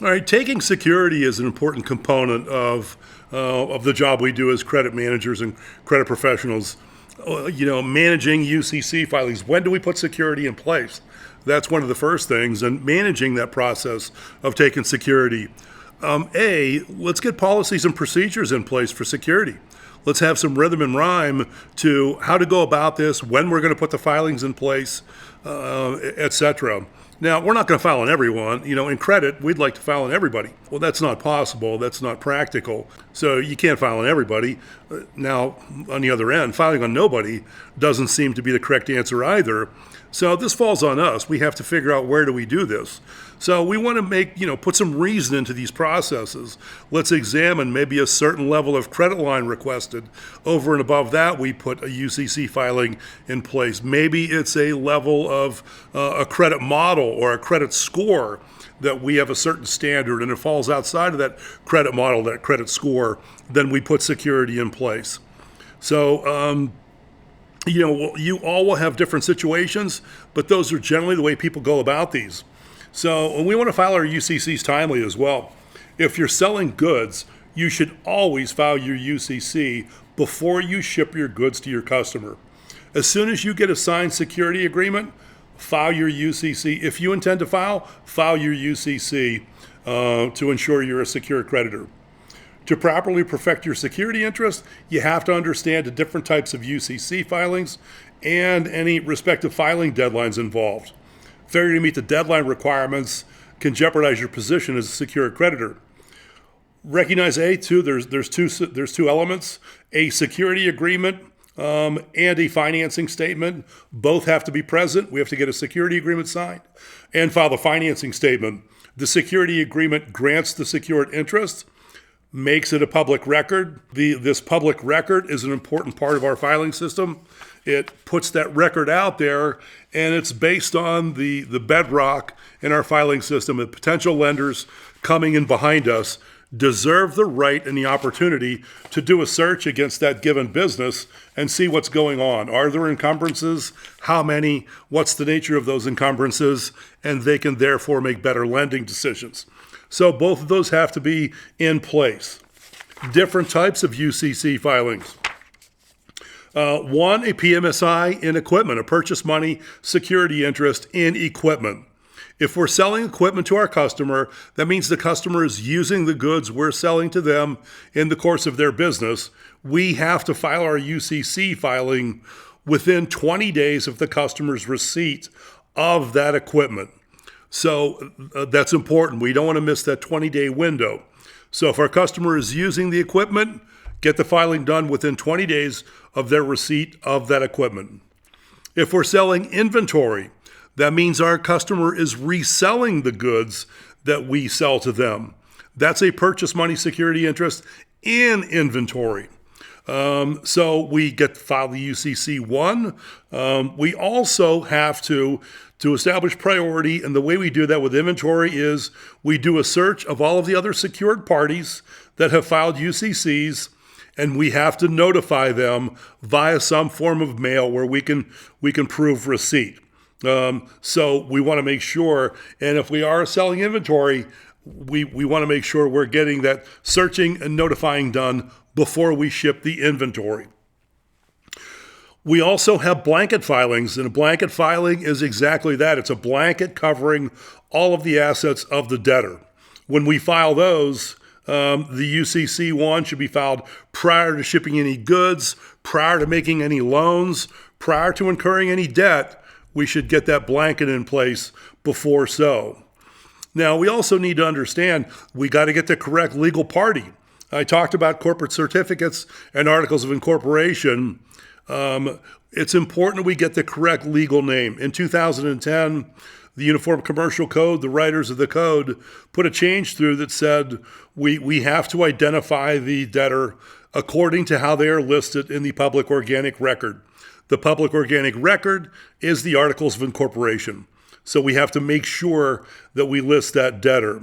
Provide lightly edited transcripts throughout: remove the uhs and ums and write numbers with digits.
All right, taking security is an important component of the job we do as credit managers and credit professionals. Managing UCC filings. When do we put security in place? That's one of the first things, and managing that process of taking security. Let's get policies and procedures in place for security. Let's have some rhythm and rhyme to how to go about this, when we're going to put the filings in place, etc. Now, we're not going to file on everyone. In credit, we'd like to file on everybody. Well, that's not possible. That's not practical. So you can't file on everybody. Now, on the other end, filing on nobody doesn't seem to be the correct answer either. So this falls on us. We have to figure out, where do we do this? So we want to put some reason into these processes. Let's examine maybe a certain level of credit line requested. Over and above that, we put a UCC filing in place. Maybe it's a level of a credit model or a credit score that we have a certain standard, and it falls outside of that credit model, that credit score, then we put security in place. So, you all will have different situations, but those are generally the way people go about these. So we want to file our UCCs timely as well. If you're selling goods, you should always file your UCC before you ship your goods to your customer. As soon as you get a signed security agreement, file your UCC. If you intend to file your UCC to ensure you're a secure creditor. To properly perfect your security interest, you have to understand the different types of UCC filings and any respective filing deadlines involved. Failure to meet the deadline requirements can jeopardize your position as a secure creditor. Recognize there's two elements: a security agreement and a financing statement. Both have to be present. We have to get a security agreement signed and file the financing statement. The security agreement grants the secured interest, makes it a public record. This public record is an important part of our filing system. It puts that record out there, and it's based on the bedrock in our filing system that potential lenders coming in behind us deserve the right and the opportunity to do a search against that given business and see what's going on. Are there encumbrances? How many? What's the nature of those encumbrances? And they can therefore make better lending decisions. So both of those have to be in place. Different types of UCC filings. One, a PMSI in equipment, a purchase money security interest in equipment. If we're selling equipment to our customer, that means the customer is using the goods we're selling to them in the course of their business. We have to file our UCC filing within 20 days of the customer's receipt of that equipment. So that's important. We don't want to miss that 20-day window. So if our customer is using the equipment, get the filing done within 20 days of their receipt of that equipment. If we're selling inventory, that means our customer is reselling the goods that we sell to them. That's a purchase money security interest in inventory. So we get to file the UCC1. We also have to establish priority, and the way we do that with inventory is we do a search of all of the other secured parties that have filed UCCs, and we have to notify them via some form of mail where we can prove receipt. So we want to make sure, and if we are selling inventory, we want to make sure we're getting that searching and notifying done before we ship the inventory. We also have blanket filings, and a blanket filing is exactly that. It's a blanket covering all of the assets of the debtor. When we file those, the UCC1 should be filed prior to shipping any goods, prior to making any loans, prior to incurring any debt. We should get that blanket in place before so. Now, we also need to understand we got to get the correct legal party. I talked about corporate certificates and articles of incorporation. It's important we get the correct legal name. In 2010, the Uniform Commercial Code, the writers of the code, put a change through that said we have to identify the debtor according to how they are listed in the public organic record. The public organic record is the articles of incorporation. So we have to make sure that we list that debtor.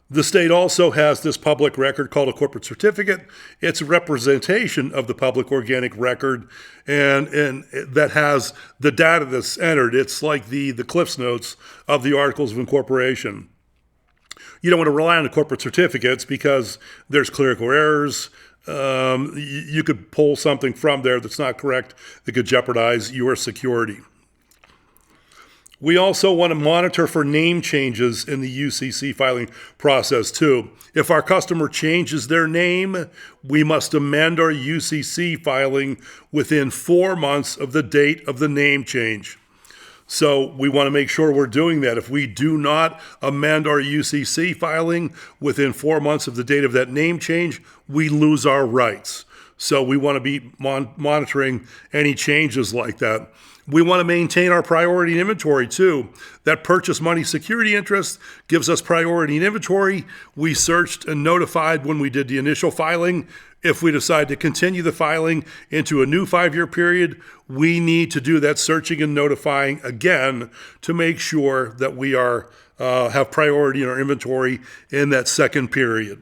The state also has this public record called a corporate certificate. It's a representation of the public organic record, and that has the data that's entered. It's like the Cliffs Notes of the Articles of Incorporation. You don't want to rely on the corporate certificates because there's clerical errors. You could pull something from there that's not correct that could jeopardize your security. We also want to monitor for name changes in the UCC filing process too. If our customer changes their name, we must amend our UCC filing within 4 months of the date of the name change. So we want to make sure we're doing that. If we do not amend our UCC filing within 4 months of the date of that name change, we lose our rights. So we want to be monitoring any changes like that. We want to maintain our priority in inventory too. That purchase money security interest gives us priority in inventory. We searched and notified when we did the initial filing. If we decide to continue the filing into a new 5-year period, we need to do that searching and notifying again to make sure that we have priority in our inventory in that second period.